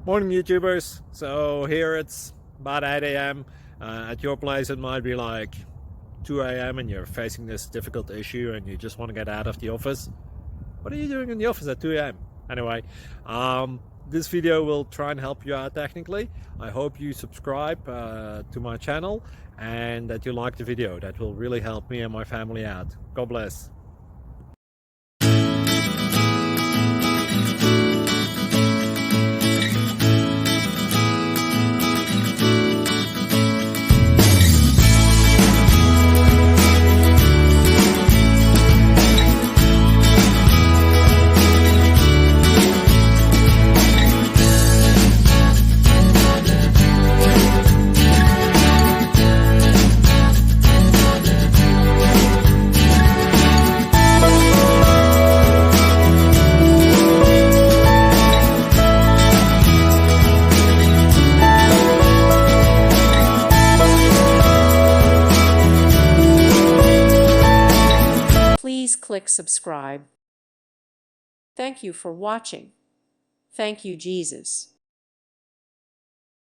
Morning YouTubers. So here it's about 8 a.m. At your place it might be like 2 a.m. and you're facing this difficult issue and you just want to get out of the office. What are you doing in the office at 2 a.m.? Anyway, this video will try and help you out technically. I hope you subscribe to my channel and that you like the video. That will really help me and my family out. God bless. Please click subscribe. Thank you for watching. Thank you, Jesus.